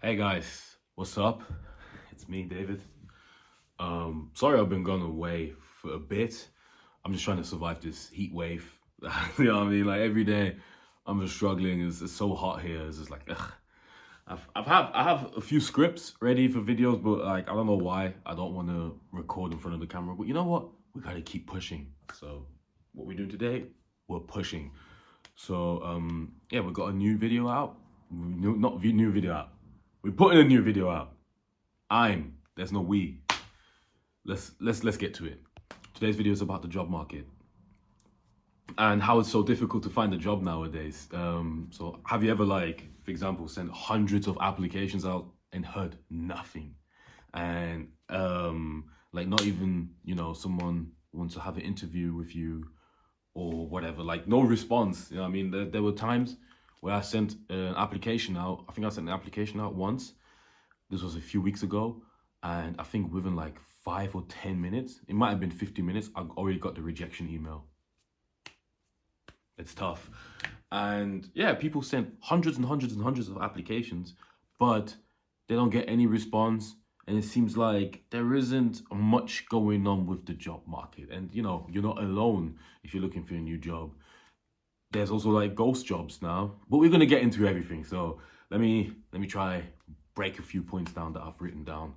Hey guys, what's up? It's me, David. Sorry I've been gone away for a bit. I'm just trying to survive this heat wave. You know what I mean? Like every day, I'm just struggling. It's so hot here. It's just like, ugh. I have a few scripts ready for videos, but like I don't know why I don't want to record in front of the camera. But you know what? We gotta keep pushing. So what we're doing today, we're pushing. So yeah, we got a new video out. New video out. We're putting a new video out. There's no we. Let's get to it. Today's video is about the job market and how it's so difficult to find a job nowadays. So have you ever, like, for example, sent hundreds of applications out and heard nothing? And like not even, someone wants to have an interview with you or whatever, like no response. You know what I mean? There were times where I sent an application out. I think I sent an application out once. This was a few weeks ago. And I think within like 5 or 10 minutes, it might have been 50 minutes, I already got the rejection email. It's tough. And yeah, people sent hundreds and hundreds and hundreds of applications, but they don't get any response. And it seems like there isn't much going on with the job market. And you're not alone if you're looking for a new job. There's also like ghost jobs now, but we're gonna get into everything. So let me try break a few points down that I've written down.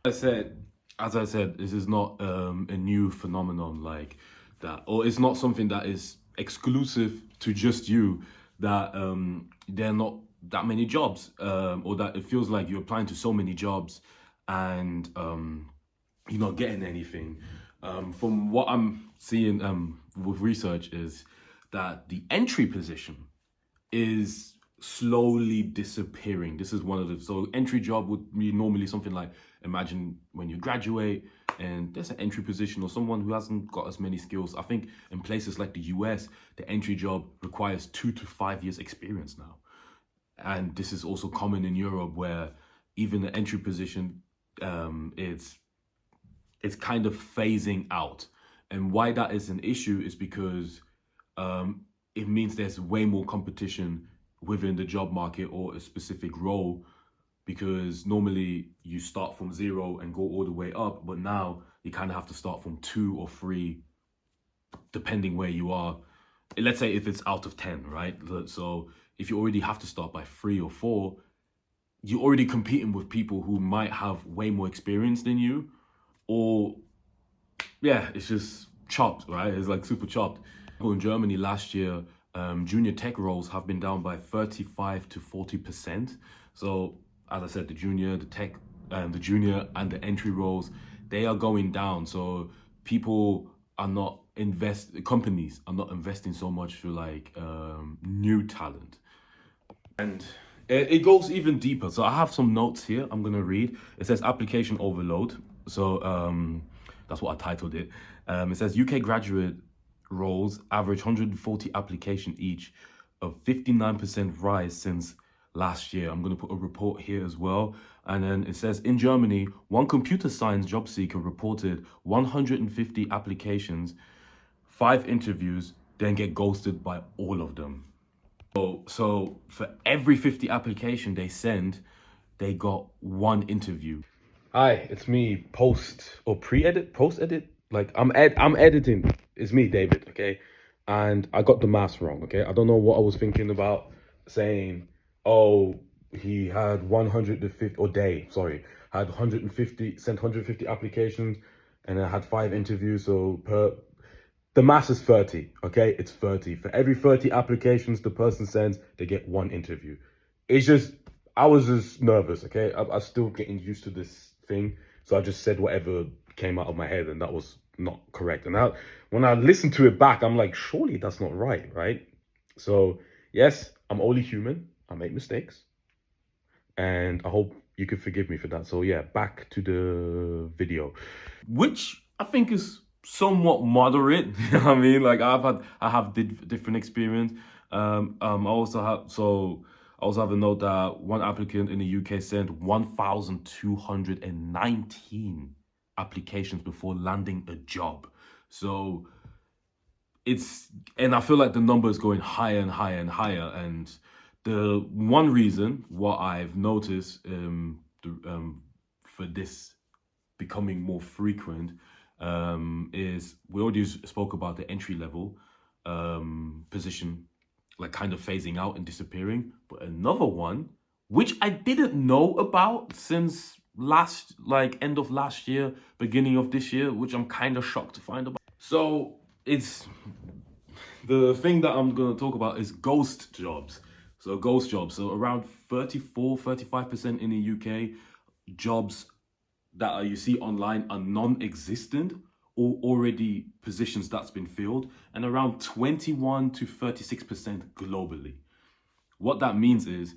As I said, this is not a new phenomenon like that, or it's not something that is exclusive to just you. That there are not that many jobs, or that it feels like you're applying to so many jobs and you're not getting anything. From what I'm seeing with research is that the entry position is slowly disappearing. This is one of the, so entry job would be normally something like, imagine when you graduate and there's an entry position or someone who hasn't got as many skills. I think in places like the US, the entry job requires 2 to 5 years experience now. And this is also common in Europe, where even the entry position, it's kind of phasing out. And why that is an issue is because it means there's way more competition within the job market or a specific role, because normally you start from zero and go all the way up, but now you kind of have to start from 2 or 3 depending where you are. Let's say if it's out of 10, right? So if you already have to start by 3 or 4, you're already competing with people who might have way more experience than you, or yeah, it's just chopped, right? It's like super chopped. In Germany last year, junior tech roles have been down by 35 to 40%. So as I said, the junior, the tech, the junior and the entry roles, they are going down. So people are not companies are not investing so much for like new talent. And it goes even deeper. So I have some notes here I'm gonna read. It says application overload. So that's what I titled it. It says UK graduate roles average 140 application each, a 59% rise since last year. I'm going to put a report here as well. And then it says in Germany, one computer science job seeker reported 150 applications, 5 interviews, then get ghosted by all of them. So for every 50 application they send, they got 1 interview. Hi, it's me, post edit. Like I'm editing. It's me, David, okay? And I got the maths wrong, okay? I don't know what I was thinking about saying, oh, he had 150, or day, sorry, had 150, sent 150 applications and I had 5 interviews. So the maths is 30, okay? It's 30. For every 30 applications the person sends, they get 1 interview. It's just, I was just nervous, okay? I'm still getting used to this thing. So I just said whatever came out of my head, and that was not correct. And when I listened to it back, I'm like, surely that's not right, right? So yes, I'm only human. I make mistakes. And I hope you can forgive me for that. So yeah, back to the video, which I think is somewhat moderate. You know what I mean? Like I have different experience. I also have a note that one applicant in the UK sent 1,219 applications before landing a job. So and I feel like the number is going higher and higher and higher. And The one reason what I've noticed for this becoming more frequent is we already spoke about the entry level position, like kind of phasing out and disappearing. But another one, which I didn't know about since end of last year, beginning of this year, which I'm kind of shocked to find about. So it's the thing that I'm going to talk about is ghost jobs. So ghost jobs. So around 35% in the UK, jobs that you see online are non-existent or already positions that's been filled, and around 21 to 36% globally. What that means is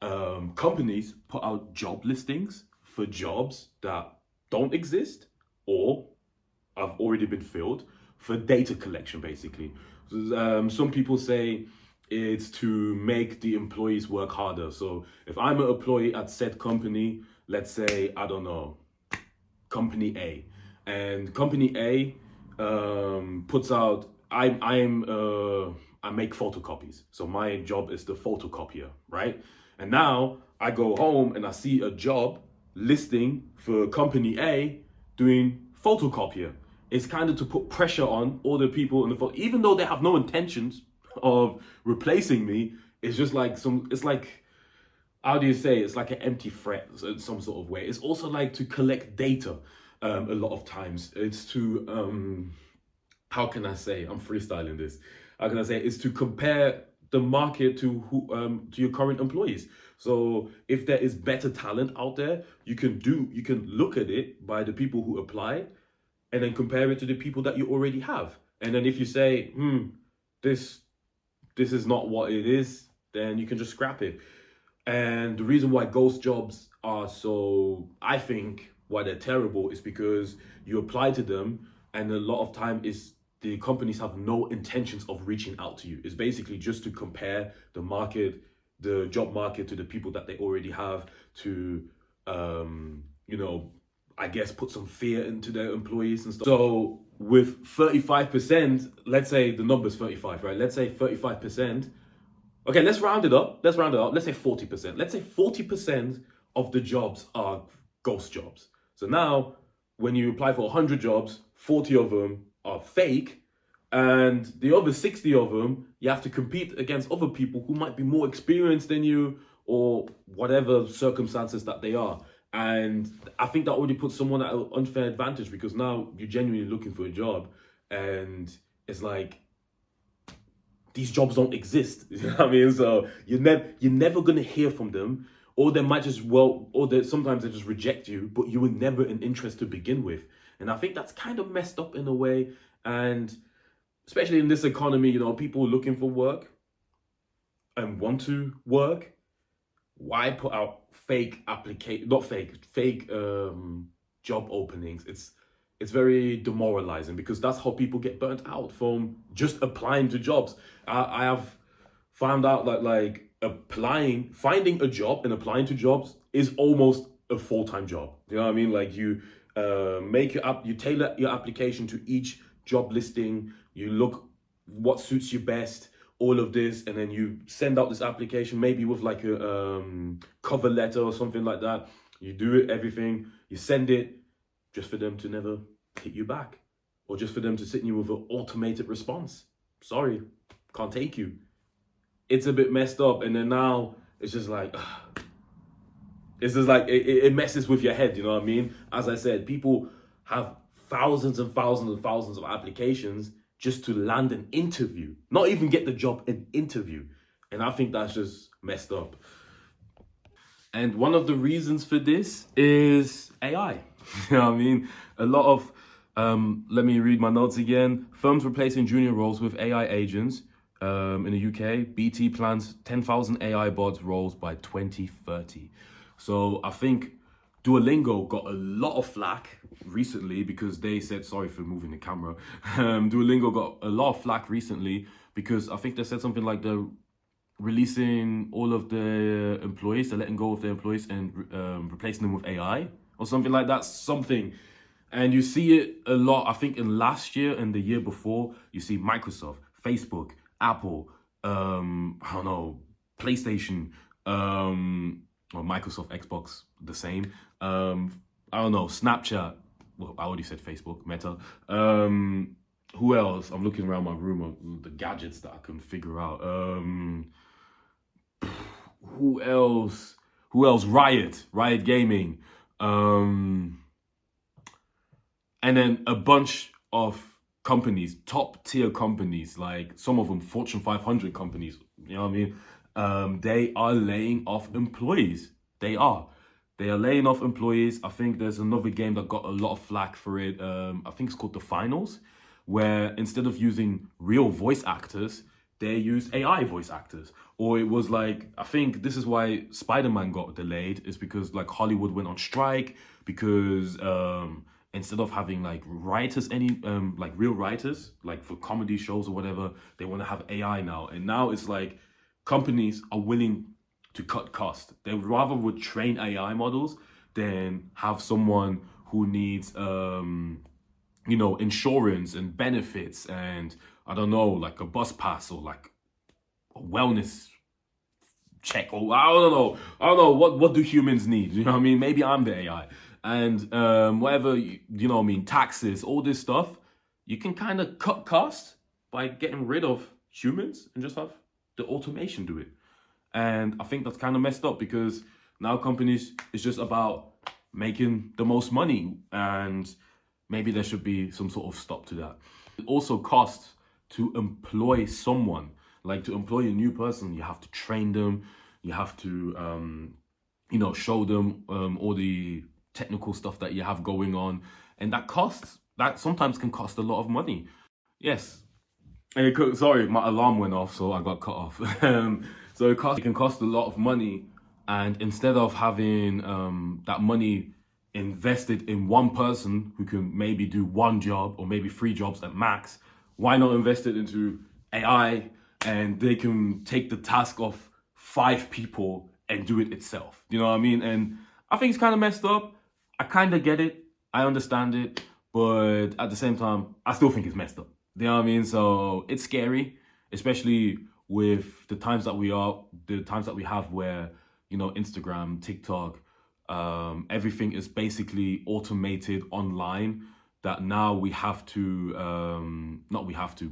companies put out job listings for jobs that don't exist or have already been filled for data collection, basically. Some people say it's to make the employees work harder. So if I'm an employee at said company, let's say, I don't know, company A, and company A puts out, I make photocopies. So my job is the photocopier, right? And now I go home and I see a job listing for company A doing photocopier. It's kind of to put pressure on all the people in the photo, even though they have no intentions of replacing me. It's just like it's like, how do you say, it's like an empty threat in some sort of way. It's also like to collect data. A lot of times it's to how can I say, I'm freestyling this, how can I say, it's to compare the market to your current employees. So if there is better talent out there, you can look at it by the people who apply and then compare it to the people that you already have. And then if you say, this is not what it is, then you can just scrap it. And the reason why ghost jobs are so, I think, why they're terrible is because you apply to them and a lot of time is the companies have no intentions of reaching out to you. It's basically just to compare the market, the job market, to the people that they already have, to, I guess put some fear into their employees and stuff. So with 35%, let's say the number's 35, right? Let's say 35%. Okay, let's round it up. Let's say 40%. Let's say 40% of the jobs are ghost jobs. So now, when you apply for 100 jobs, 40 of them are fake, and the other 60 of them, you have to compete against other people who might be more experienced than you, or whatever circumstances that they are. And I think that already puts someone at an unfair advantage, because now you're genuinely looking for a job, and it's like, these jobs don't exist. You know what I mean? So you're never gonna hear from them, or they might just sometimes they just reject you, but you were never an interest to begin with. And I think that's kind of messed up in a way. And especially in this economy, people looking for work and want to work. Why put out fake job openings? It's very demoralizing, because that's how people get burnt out from just applying to jobs. I have found out that finding a job and applying to jobs is almost a full-time job. You know what I mean? Like you you tailor your application to each job listing. You look what suits you best, all of this, and then you send out this application, maybe with like a cover letter or something like that. You do it, everything, you send it, just for them to never hit you back, or just for them to sit you with an automated response. Sorry, can't take you. It's a bit messed up. And then now it's just like, it messes with your head, you know what I mean? As I said, people have thousands and thousands and thousands of applications just to land an interview, not even get the job, an interview. And I think that's just messed up. And one of the reasons for this is AI. You know what I mean? A lot of, let me read my notes again. Firms replacing junior roles with AI agents. In the UK, BT plans 10,000 AI bots roles by 2030. So I think Duolingo got a lot of flack recently because they said, sorry for moving the camera. Duolingo got a lot of flack recently because I think they said something like they're releasing all of the employees, they're letting go of their employees and replacing them with AI or something like that, something. And you see it a lot, I think in last year and the year before, you see Microsoft, Facebook, Apple, I don't know, PlayStation, or Microsoft Xbox, the same. I don't know, Snapchat. Well, I already said Facebook, Meta. Who else? I'm looking around my room of the gadgets that I can figure out. Who else? Who else? Riot Gaming. And then a bunch of companies, top tier companies, like some of them Fortune 500 companies, you know what I mean? They are laying off employees. They are. They are laying off employees. I think there's another game that got a lot of flack for it. I think it's called The Finals, where instead of using real voice actors, they used AI voice actors. Or it was like, I think this is why Spider-Man got delayed, is because like Hollywood went on strike because instead of having like writers, like real writers, like for comedy shows or whatever, they want to have AI now. And now it's like companies are willing to cut costs. They rather would train AI models than have someone who needs insurance and benefits and I don't know, like a bus pass or like a wellness check or I don't know what do humans need? You know what I mean? Maybe I'm the AI. And whatever you know what I mean, taxes, all this stuff, you can kind of cut costs by getting rid of humans and just have the automation do it. And I think that's kind of messed up because now companies, it's just about making the most money and maybe there should be some sort of stop to that. It also costs to employ someone, like to employ a new person, you have to train them, you have to, show them all the technical stuff that you have going on. And that sometimes can cost a lot of money. Yes. And sorry, my alarm went off, so I got cut off. So it can cost a lot of money, and instead of having that money invested in one person who can maybe do one job or maybe 3 jobs at max, why not invest it into AI and they can take the task of 5 people and do it itself? You know what I mean? And I think it's kind of messed up. I kind of get it. I understand it. But at the same time, I still think it's messed up. You know what I mean? So it's scary, especially with the times that we have where, Instagram, TikTok, everything is basically automated online, that now we have to,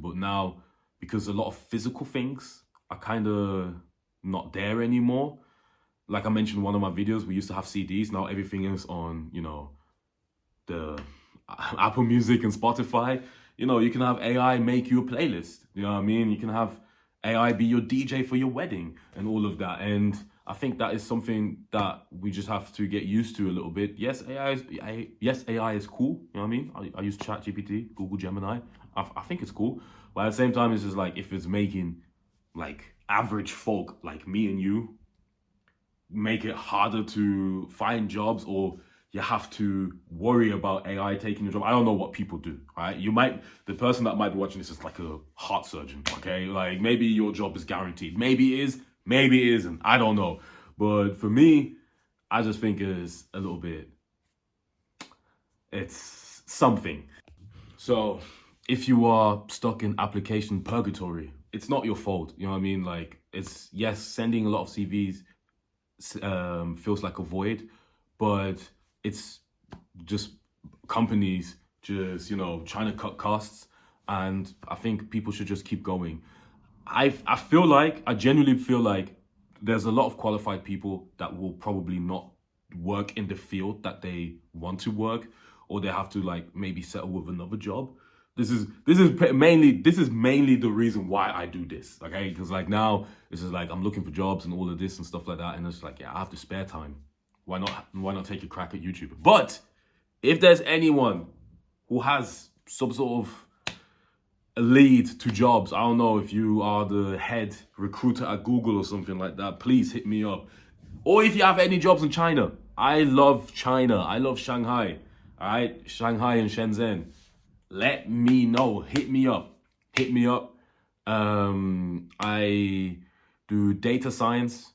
but now because a lot of physical things are kind of not there anymore. Like I mentioned in one of my videos, we used to have CDs. Now everything is on, the Apple Music and Spotify. You can have AI make you a playlist. You know what I mean? You can have AI be your DJ for your wedding and all of that. And I think that is something that we just have to get used to a little bit. Yes, AI is cool. You know what I mean? I use ChatGPT, Google Gemini. I think it's cool. But at the same time, it's just like if it's making like average folk like me and you make it harder to find jobs, or you have to worry about AI taking your job. I don't know what people do, right? The person that might be watching this is like a heart surgeon, okay? Like maybe your job is guaranteed. Maybe it is, maybe it isn't. I don't know. But for me, I just think it's a little bit, it's something. So if you are stuck in application purgatory, it's not your fault. You know what I mean? Like yes, sending a lot of CVs feels like a void, but it's just companies just, trying to cut costs. And I think people should just keep going. I genuinely feel like there's a lot of qualified people that will probably not work in the field that they want to work, or they have to like maybe settle with another job. This is mainly the reason why I do this, okay? Because like now this is like I'm looking for jobs and all of this and stuff like that, and it's like, yeah, I have the spare time. Why not take a crack at YouTube? But if there's anyone who has some sort of a lead to jobs, I don't know, if you are the head recruiter at Google or something like that, please hit me up. Or if you have any jobs in China. I love China. I love Shanghai. All right, Shanghai and Shenzhen. Let me know. Hit me up. I do data science.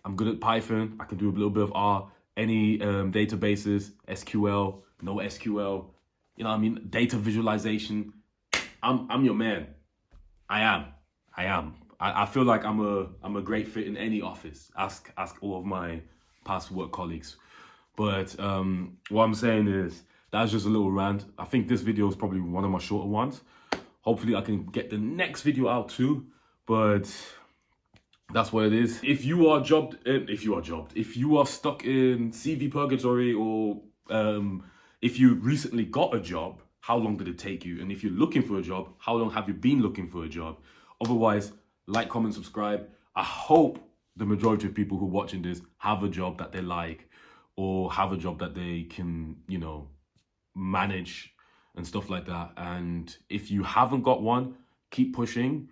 I'm good at Python. I can do a little bit of R. Any databases, SQL, no SQL. You know what I mean? Data visualization. I'm your man. I am. I feel like I'm a great fit in any office. Ask all of my past work colleagues. But what I'm saying is that's just a little rant. I think this video is probably one of my shorter ones. Hopefully I can get the next video out too. But that's what it is. If you are stuck in CV purgatory, or if you recently got a job, how long did it take you? And if you're looking for a job, how long have you been looking for a job? Otherwise, like, comment, subscribe. I hope the majority of people who are watching this have a job that they like, or have a job that they can, you know, manage and stuff like that. And if you haven't got one, keep pushing,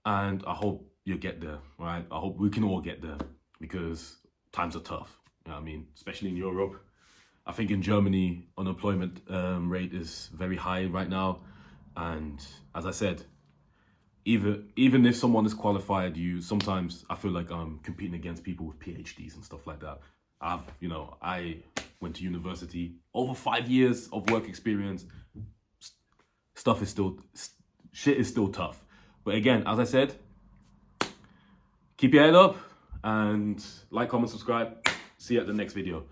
and I hope you get there, right? I hope we can all get there, because times are tough. You know what I mean? Especially in Europe. I think in Germany, unemployment rate is very high right now. And as I said, even if someone is qualified, sometimes I feel like I'm competing against people with PhDs and stuff like that. I went to university, over 5 years of work experience. Shit is still tough. But again, as I said, keep your head up and like, comment, subscribe. See you at the next video.